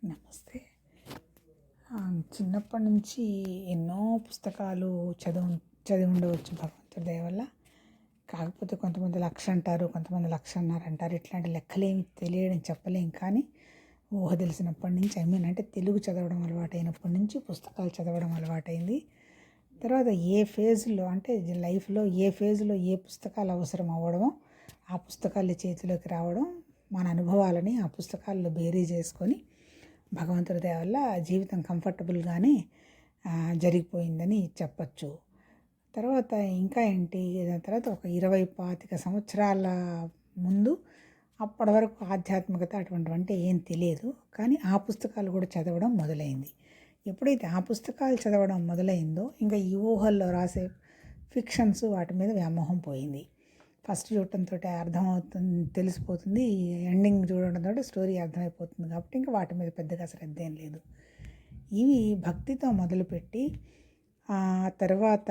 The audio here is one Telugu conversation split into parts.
నమస్తే. చిన్నప్పటి నుంచి ఎన్నో పుస్తకాలు చదివి ఉండవచ్చు భగవంతుడి దయ వల్ల. కాకపోతే కొంతమంది 1,00,000 అంటారు, కొంతమంది 1,50,000 అంటారు. ఇట్లాంటి లెక్కలేమి తెలియడం చెప్పలేం. కానీ ఊహ తెలిసినప్పటి నుంచి అంటే తెలుగు చదవడం అలవాటైనప్పటి నుంచి పుస్తకాలు చదవడం అలవాటైంది. తర్వాత ఏ ఫేజ్లో అంటే లైఫ్లో ఏ ఫేజ్లో ఏ పుస్తకాలు అవసరం అవ్వడమో ఆ పుస్తకాలు చేతిలోకి రావడం, మన అనుభవాలని ఆ పుస్తకాల్లో బేరీ చేసుకొని భగవంతుడి దయ వల్ల జీవితం కంఫర్టబుల్గానే జరిగిపోయిందని చెప్పచ్చు. తర్వాత ఇంకా ఏంటి, దాని తర్వాత ఒక 20-25 సంవత్సరాల ముందు అప్పటి వరకు ఆధ్యాత్మికత అటువంటివంటే ఏం తెలియదు. కానీ ఆ పుస్తకాలు కూడా చదవడం మొదలైంది. ఎప్పుడైతే ఆ పుస్తకాలు చదవడం మొదలైందో ఇంకా ఈ ఊహల్లో రాసే ఫిక్షన్స్ వాటి మీద వ్యామోహం పోయింది. ఫస్ట్ చూడటంతో అర్థమవుతుంది, తెలిసిపోతుంది. ఎండింగ్ చూడడంతో స్టోరీ అర్థమైపోతుంది. కాబట్టి ఇంకా వాటి మీద పెద్దగా శ్రద్ధ ఏం లేదు. ఇవి భక్తితో మొదలుపెట్టి తర్వాత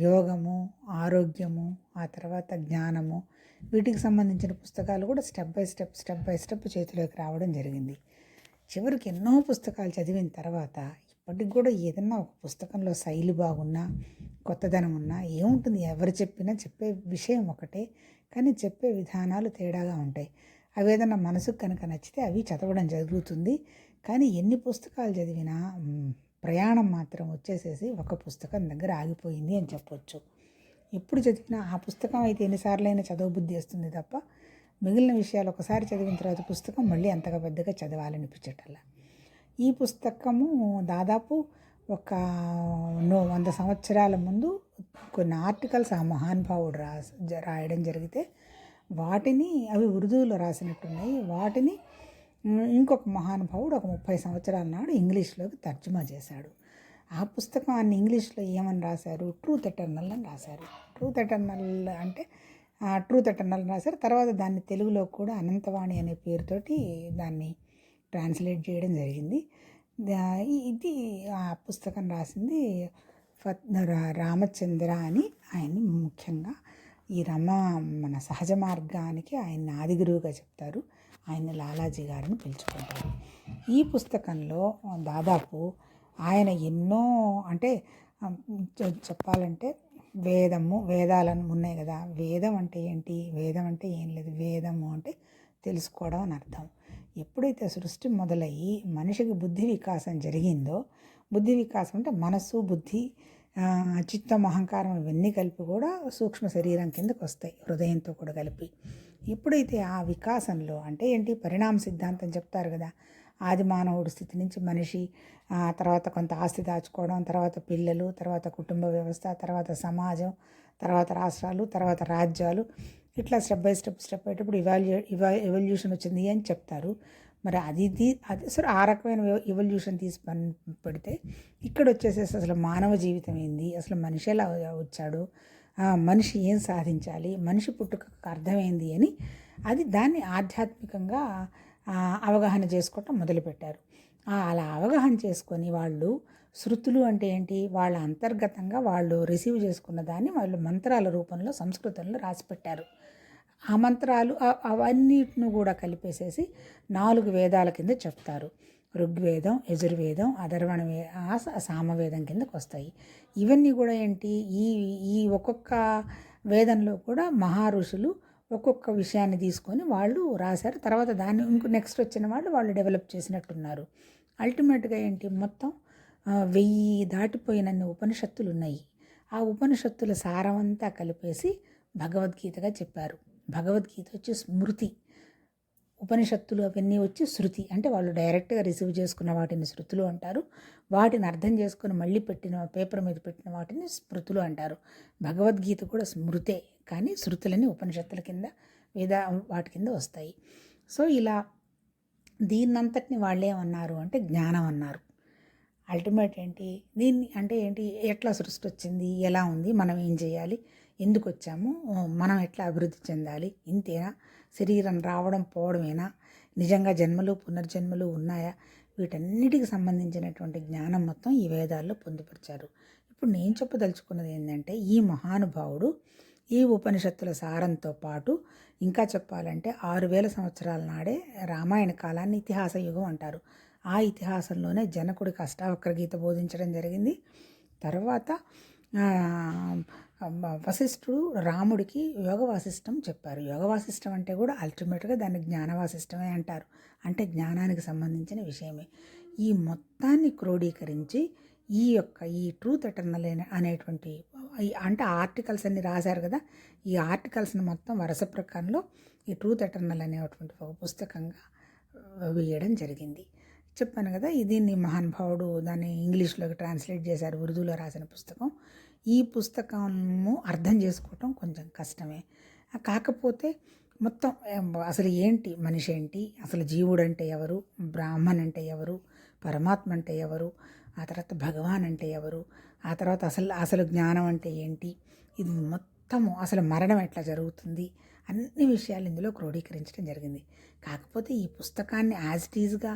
యోగము, ఆరోగ్యము, ఆ తర్వాత జ్ఞానము, వీటికి సంబంధించిన పుస్తకాలు కూడా స్టెప్ బై స్టెప్ చేతిలోకి రావడం జరిగింది. చివరికి ఎన్నో పుస్తకాలు చదివిన తర్వాత ఇప్పటికి కూడా ఏదన్నా ఒక పుస్తకంలో శైలి బాగున్నా, కొత్తదనం ఉన్నా ఏముంటుంది, ఎవరు చెప్పినా చెప్పే విషయం ఒకటే, కానీ చెప్పే విధానాలు తేడాగా ఉంటాయి. అవి ఏదన్నా మనసుకు కనుక నచ్చితే అవి చదవడం జరుగుతుంది. కానీ ఎన్ని పుస్తకాలు చదివినా ప్రయాణం మాత్రం వచ్చేసేసి ఒక పుస్తకం దగ్గర ఆగిపోయింది అని చెప్పొచ్చు. ఎప్పుడు చదివినా ఆ పుస్తకం అయితే ఎన్నిసార్లైనా చదవబుద్ధి వస్తుంది తప్ప మిగిలిన విషయాలు ఒకసారి చదివిన తర్వాత పుస్తకం మళ్ళీ అంతగా పెద్దగా చదవాలనిపించటల్లా. ఈ పుస్తకము దాదాపు ఒక 100 సంవత్సరాల ముందు కొన్ని ఆర్టికల్స్ ఆ మహానుభావుడు రాయడం జరిగితే వాటిని అవి ఉర్దూలో రాసినట్టున్నాయి. వాటిని ఇంకొక మహానుభావుడు ఒక 30 సంవత్సరాల నాడు ఇంగ్లీష్లోకి తర్జుమా చేశాడు. ఆ పుస్తకాన్ని ఇంగ్లీష్లో ఏమని రాశారు, ట్రూత్ ఎటర్నల్ అని రాశారు. ట్రూత్ ఎటర్నల్ రాశారు. తర్వాత దాన్ని తెలుగులో కూడా అనంతవాణి అనే పేరుతోటి దాన్ని ట్రాన్స్లేట్ చేయడం జరిగింది. ఇది ఆ పుస్తకం రాసింది రామచంద్ర అని. ఆయన్ని ముఖ్యంగా ఈ మన సహజ మార్గానికి ఆయన ఆది గురువుగా చెప్తారు. ఆయన లాలాజీ గారిని పిలుచుకుంటారు. ఈ పుస్తకంలో దాదాపు ఆయన ఎన్నో అంటే చెప్పాలంటే వేదాలను ఉన్నాయి కదా. వేదం అంటే ఏంటి, వేదం అంటే ఏం లేదు. వేదము అంటే తెలుసుకోవడం అని అర్థం. ఎప్పుడైతే సృష్టి మొదలయ్యి మనిషికి బుద్ధి వికాసం జరిగిందో, బుద్ధి వికాసం అంటే మనస్సు, బుద్ధి, చిత్తం, అహంకారం ఇవన్నీ కలిపి కూడా సూక్ష్మ శరీరం కిందకు వస్తాయి, హృదయంతో కూడా కలిపి. ఎప్పుడైతే ఆ వికాసంలో అంటే ఏంటి, పరిణామ సిద్ధాంతం చెప్తారు కదా. ఆది మానవుడి స్థితి నుంచి మనిషి, తర్వాత కొంత ఆస్తి దాచుకోవడం, తర్వాత పిల్లలు, తర్వాత కుటుంబ వ్యవస్థ, తర్వాత సమాజం, తర్వాత రాష్ట్రాలు, తర్వాత రాజ్యాలు, ఇట్లా స్టెప్ బై స్టెప్ అయ్యేటప్పుడు ఎవల్యూషన్ వచ్చింది అని చెప్తారు. మరి అది సరే ఆ రకమైన ఎవల్యూషన్ తీసి పెడితే ఇక్కడ వచ్చేసేసి అసలు మానవ జీవితం ఏంది, అసలు మనిషి ఎలా వచ్చాడు, మనిషి ఏం సాధించాలి, మనిషి పుట్టుకకు అర్థమైంది అని దాన్ని ఆధ్యాత్మికంగా అవగాహన చేసుకోవటం మొదలుపెట్టారు. అలా అవగాహన చేసుకొని వాళ్ళు శృతులు అంటే ఏంటి, వాళ్ళ అంతర్గతంగా వాళ్ళు రిసీవ్ చేసుకున్న దాన్ని వాళ్ళు మంత్రాల రూపంలో సంస్కృతంలో రాసిపెట్టారు. ఆ మంత్రాలు అవన్నిటిని కూడా కలిపేసేసి 4 వేదాల కింద చెప్తారు. ఋగ్వేదం, యజుర్వేదం, అథర్వణ సామవేదం కిందకు వస్తాయి. ఇవన్నీ కూడా ఏంటి, ఈ ఒక్కొక్క వేదంలో కూడా మహర్షులు ఒక్కొక్క విషయాన్ని తీసుకొని వాళ్ళు రాశారు. తర్వాత దాన్ని నెక్స్ట్ వచ్చిన వాళ్ళు డెవలప్ చేసినట్టున్నారు. అల్టిమేట్గా ఏంటి, మొత్తం 1000 దాటిపోయినన్ని ఉపనిషత్తులు ఉన్నాయి. ఆ ఉపనిషత్తుల సారమంతా కలిపేసి భగవద్గీతగా చెప్పారు. భగవద్గీత వచ్చి స్మృతి, ఉపనిషత్తులు అవన్నీ వచ్చి శృతి. అంటే వాళ్ళు డైరెక్ట్గా రిసీవ్ చేసుకున్న వాటిని శృతులు అంటారు. వాటిని అర్థం చేసుకుని మళ్ళీ పేపర్ మీద పెట్టిన వాటిని స్మృతులు అంటారు. భగవద్గీత కూడా స్మృతే, కానీ శృతులని ఉపనిషత్తుల కింద వాటి కింద వస్తాయి. సో ఇలా దీన్నంతటిని వాళ్ళేమన్నారు అంటే జ్ఞానం అన్నారు. అల్టిమేట్ ఏంటి, దీన్ని అంటే ఏంటి, ఎట్లా సృష్టి వచ్చింది, ఎలా ఉంది, మనం ఏం చేయాలి, ఎందుకు వచ్చాము, మనం ఎట్లా అభివృద్ధి చెందాలి, ఇంతేనా, శరీరం రావడం పోవడమేనా, నిజంగా జన్మలు పునర్జన్మలు ఉన్నాయా, వీటన్నిటికి సంబంధించినటువంటి జ్ఞానం మొత్తం ఈ వేదాల్లో పొందుపరిచారు. ఇప్పుడు నేను చెప్పదలుచుకున్నది ఏంటంటే, ఈ మహానుభావుడు ఈ ఉపనిషత్తుల సారంతో పాటు ఇంకా చెప్పాలంటే 6000 సంవత్సరాల నాడే రామాయణ కాలాన్ని ఇతిహాస యుగం అంటారు. ఆ ఇతిహాసంలోనే జనకుడికి అష్టావక్ర గీత బోధించడం జరిగింది. తర్వాత వశిష్ఠుడు రాముడికి యోగ వాసిష్టం చెప్పారు. యోగ వాసిష్టం అంటే కూడా అల్టిమేట్గా దాన్ని జ్ఞాన వాసిష్టమే అంటారు. అంటే జ్ఞానానికి సంబంధించిన విషయమే. ఈ మొత్తాన్ని క్రోడీకరించి ఈ ట్రూత్ ఎటర్నల్ అనేటువంటి అంటే ఆర్టికల్స్ అన్ని రాశారు కదా, ఈ ఆర్టికల్స్ని మొత్తం వరుస ప్రకారంలో ఈ ట్రూత్ ఎటర్నల్ అనేటువంటి ఒక పుస్తకంగా వేయడం జరిగింది. చెప్పాను కదా, దీన్ని మహానుభావుడు దాన్ని ఇంగ్లీష్లోకి ట్రాన్స్లేట్ చేశారు, ఉర్దూలో రాసిన పుస్తకం. ఈ పుస్తకము అర్థం చేసుకోవటం కొంచెం కష్టమే. కాకపోతే మొత్తం అసలు ఏంటి మనిషి ఏంటి, అసలు జీవుడు అంటే ఎవరు, బ్రాహ్మణ్ అంటే ఎవరు, పరమాత్మ అంటే ఎవరు, ఆ తర్వాత భగవాన్ అంటే ఎవరు, ఆ తర్వాత అసలు జ్ఞానం అంటే ఏంటి, ఇది మొత్తము అసలు మరణం ఎట్లా జరుగుతుంది, అన్ని విషయాలు ఇందులో క్రోడీకరించడం జరిగింది. కాకపోతే ఈ పుస్తకాన్ని యాజ్ ఇట్ ఈజ్గా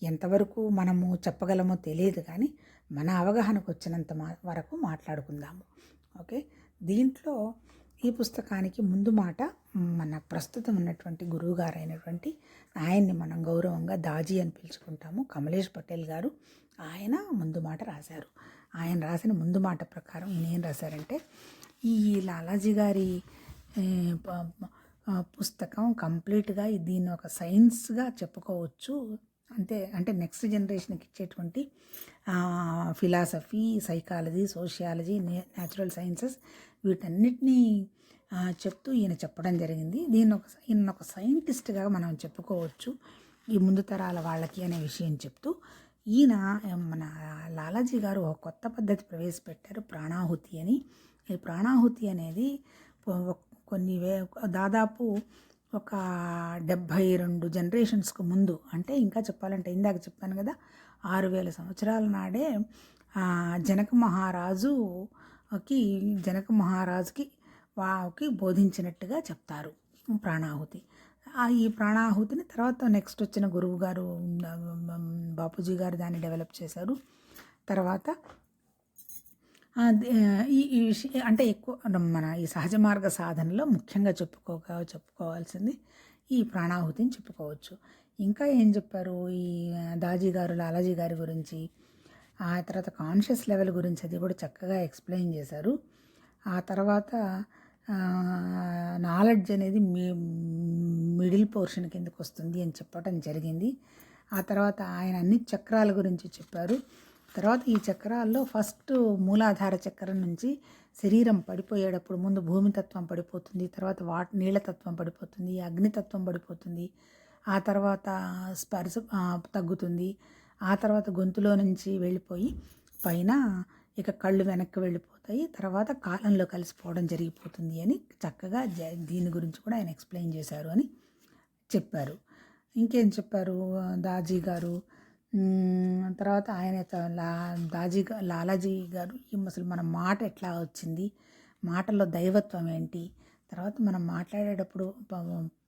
ఎంతవరకు మనము చెప్పగలమో తెలియదు, కానీ మన అవగాహనకు వచ్చినంత వరకు మాట్లాడుకుందాము. ఓకే, దీంట్లో ఈ పుస్తకానికి ముందు మాట మన ప్రస్తుతం ఉన్నటువంటి గురువుగారు అయినటువంటి ఆయన్ని మనం గౌరవంగా దాజీ అని పిలుచుకుంటాము, కమలేష్ పటేల్ గారు. ఆయన ముందు మాట రాశారు. ఆయన రాసిన ముందు మాట ప్రకారం ఈయన ఏం రాశారంటే, ఈ లాలాజీ గారి పుస్తకం కంప్లీట్గా దీన్ని ఒక సైన్స్గా చెప్పుకోవచ్చు. అంటే నెక్స్ట్ జనరేషన్కి ఇచ్చేటువంటి philosophy, psychology, sociology, natural sciences వీటన్నిటినీ చెప్తూ ఈయన చెప్పడం జరిగింది. ఈయన ఒక సైంటిస్ట్గా మనం చెప్పుకోవచ్చు ఈ ముందు తరాల వాళ్ళకి అనే విషయం చెప్తూ, ఈయన మన లాలాజీ గారు ఒక కొత్త పద్ధతి ప్రవేశపెట్టారు, ప్రాణాహుతి అని. ఈ ప్రాణాహుతి అనేది దాదాపు ఒక 72 జనరేషన్స్కు ముందు, అంటే ఇంకా చెప్పాలంటే ఇందాక చెప్పాను కదా 6000 సంవత్సరాల నాడే జనక మహారాజుకి బోధించినట్టుగా చెప్తారు ప్రాణాహుతి. ఈ ప్రాణాహుతిని తర్వాత నెక్స్ట్ వచ్చిన గురువు గారు బాపూజీ గారు దాన్ని డెవలప్ చేశారు. తర్వాత ఈ విషయం అంటే ఎక్కువ మన ఈ సహజ మార్గ సాధనలో ముఖ్యంగా చెప్పుకోవాల్సింది ఈ ప్రాణాహుతిని చెప్పుకోవచ్చు. ఇంకా ఏం చెప్పారు ఈ లాలాజీ గారి గురించి, ఆ తర్వాత కాన్షియస్ లెవెల్ గురించి అది కూడా చక్కగా ఎక్స్ప్లెయిన్ చేశారు. ఆ తర్వాత నాలెడ్జ్ అనేది మిడిల్ పోర్షన్ కిందకు వస్తుంది అని చెప్పడం జరిగింది. ఆ తర్వాత ఆయన అన్ని చక్రాల గురించి చెప్పారు. తర్వాత ఈ చక్రాల్లో ఫస్ట్ మూలాధార చక్రం నుంచి శరీరం పడిపోయేటప్పుడు ముందు భూమితత్వం పడిపోతుంది, తర్వాత నీళ్ళతత్వం పడిపోతుంది, అగ్నితత్వం పడిపోతుంది, ఆ తర్వాత స్పర్శ తగ్గుతుంది, ఆ తర్వాత గొంతులో నుంచి వెళ్ళిపోయి పైన ఇక కళ్ళు వెనక్కి వెళ్ళిపోతాయి, తర్వాత కాలంలో కలిసిపోవడం జరిగిపోతుంది అని చక్కగా దీని గురించి కూడా ఆయన ఎక్స్ప్లెయిన్ చేశారు అని చెప్పారు. ఇంకేం చెప్పారు దాజీ గారు, తర్వాత ఆయన లాలాజీ గారు అసలు మన మాట ఎట్లా వచ్చింది, మాటల్లో దైవత్వం ఏంటి, తర్వాత మనం మాట్లాడేటప్పుడు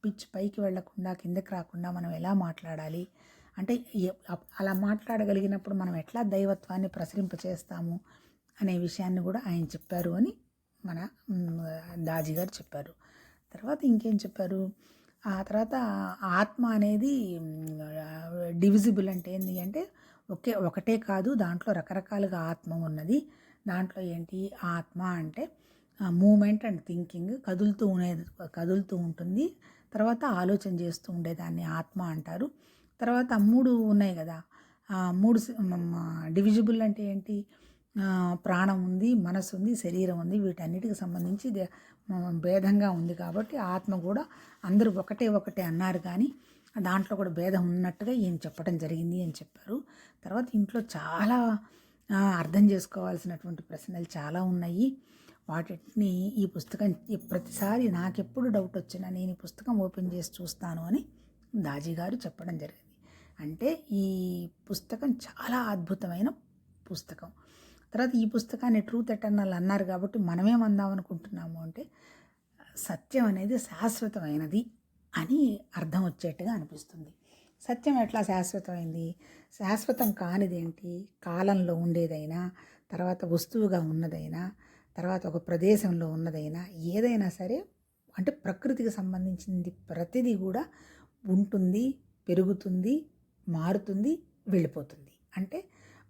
పిచ్ పైకి వెళ్లకుండా కిందకి రాకుండా మనం ఎలా మాట్లాడాలి, అంటే అలా మాట్లాడగలిగినప్పుడు మనం ఎట్లా దైవత్వాన్ని ప్రసరింపచేస్తాము అనే విషయాన్ని కూడా ఆయన చెప్పారు అని మన దాజీ గారు చెప్పారు. తర్వాత ఇంకేం చెప్పారు, ఆ తర్వాత ఆత్మ అనేది డివిజిబుల్ అంటే ఏంటి అంటే ఒకటే కాదు, దాంట్లో రకరకాలుగా ఆత్మ ఉన్నది. దాంట్లో ఏంటి ఆత్మ అంటే మూమెంట్ అండ్ థింకింగ్, కదులుతూ ఉంటుంది, తర్వాత ఆలోచన చేస్తూ ఉండేదాన్ని ఆత్మ అంటారు. తర్వాత 3 ఉన్నాయి కదా, 3 డివిజిబుల్ అంటే ఏంటి, ప్రాణం ఉంది, మనసు ఉంది, శరీరం ఉంది, వీటన్నిటికి సంబంధించి భేదంగా ఉంది. కాబట్టి ఆత్మ కూడా అందరూ ఒకటే అన్నారు, కానీ దాంట్లో కూడా భేదం ఉన్నట్టుగా ఈయన చెప్పడం జరిగింది అని చెప్పారు. తర్వాత ఇంట్లో చాలా అర్థం చేసుకోవాల్సినటువంటి ప్రశ్నలు చాలా ఉన్నాయి. వాటిని ఈ పుస్తకం ప్రతిసారి నాకెప్పుడు డౌట్ వచ్చినా నేను ఈ పుస్తకం ఓపెన్ చేసి చూస్తాను అని దాజీ గారు చెప్పడం జరిగింది. అంటే ఈ పుస్తకం చాలా అద్భుతమైన పుస్తకం. తర్వాత ఈ పుస్తకాన్ని ట్రూత్ ఎటర్నల్ అన్నారు కాబట్టి మనమేమందాం అనుకుంటున్నాము అంటే సత్యం అనేది శాశ్వతమైనది అని అర్థం వచ్చేట్టుగా అనిపిస్తుంది. సత్యం ఎట్లా శాశ్వతమైంది, శాశ్వతం కానిదేంటి, కాలంలో ఉండేదైనా, తర్వాత వస్తువుగా ఉన్నదైనా, తర్వాత ఒక ప్రదేశంలో ఉన్నదైనా, ఏదైనా సరే అంటే ప్రకృతికి సంబంధించింది ప్రతిదీ కూడా ఉంటుంది, పెరుగుతుంది, మారుతుంది, వెళ్ళిపోతుంది. అంటే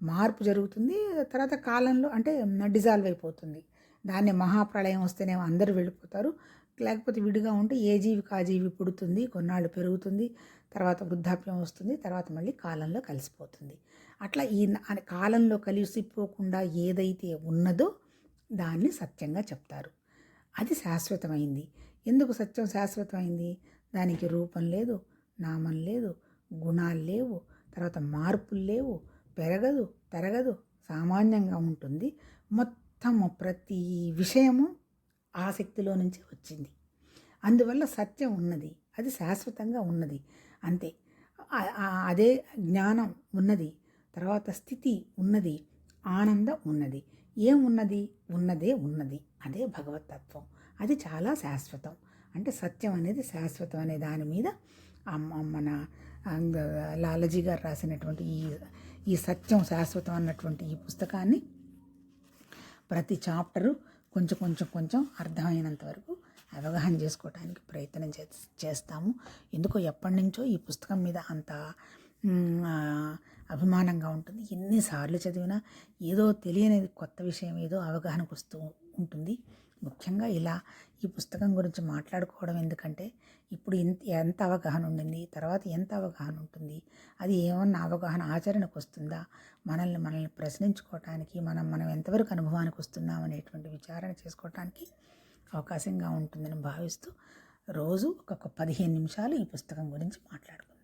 మార్పు జరుగుతుంది. తర్వాత కాలంలో అంటే డిజాల్వ్ అయిపోతుంది. దాన్ని మహాప్రళయం వస్తేనేమో అందరూ వెళ్ళిపోతారు. లేకపోతే విడిగా ఉంటే ఏ జీవికి ఆ జీవి పుడుతుంది, కొన్నాళ్ళు పెరుగుతుంది, తర్వాత వృద్ధాప్యం వస్తుంది, తర్వాత మళ్ళీ కాలంలో కలిసిపోతుంది. అట్లా కాలంలో కలిసిపోకుండా ఏదైతే ఉన్నదో దాన్ని సత్యంగా చెప్తారు. అది శాశ్వతమైంది. ఎందుకు సత్యం శాశ్వతమైంది? దానికి రూపం లేదు, నామం లేదు, గుణాలు లేవు, తర్వాత మార్పులు లేవు, పెరగదు, తరగదు, సామాన్యంగా ఉంటుంది. మొత్తము ప్రతి విషయము ఆ శక్తిలో నుంచి వచ్చింది. అందువల్ల సత్యం ఉన్నది, అది శాశ్వతంగా ఉన్నది. అంతే. అదే జ్ఞానం ఉన్నది, తర్వాత స్థితి ఉన్నది, ఆనందం ఉన్నది. ఏమున్నది? ఉన్నదే ఉన్నది. అదే భగవతత్వం. అది చాలా శాశ్వతం. అంటే సత్యం అనేది శాశ్వతం అనే దాని మీద మన లాలాజీ గారు రాసినటువంటి ఈ సత్యం శాశ్వతం అన్నటువంటి ఈ పుస్తకాన్ని ప్రతి చాప్టరు కొంచెం అర్థమైనంత వరకు అవగాహన చేసుకోవడానికి ప్రయత్నం చేస్తాము. ఎందుకో ఎప్పటి నుంచో ఈ పుస్తకం మీద అంత అభిమానంగా ఉంటుంది. ఎన్నిసార్లు చదివినా ఏదో తెలియనిది కొత్త విషయం ఏదో అవగాహనకు వస్తూ ఉంటుంది. ముఖ్యంగా ఇలా ఈ పుస్తకం గురించి మాట్లాడుకోవడం ఎందుకంటే ఇప్పుడు ఎంత అవగాహన ఉండింది, తర్వాత ఎంత అవగాహన ఉంటుంది, అది ఏమన్నా అవగాహన ఆచరణకు వస్తుందా, మనల్ని ప్రశ్నించుకోవటానికి మనం ఎంతవరకు అనుభవానికి వస్తున్నాం అనేటువంటి విచారణ చేసుకోవటానికి అవకాశంగా ఉంటుందని భావిస్తూ రోజు ఒక 15 నిమిషాలు ఈ పుస్తకం గురించి మాట్లాడుకుందాం.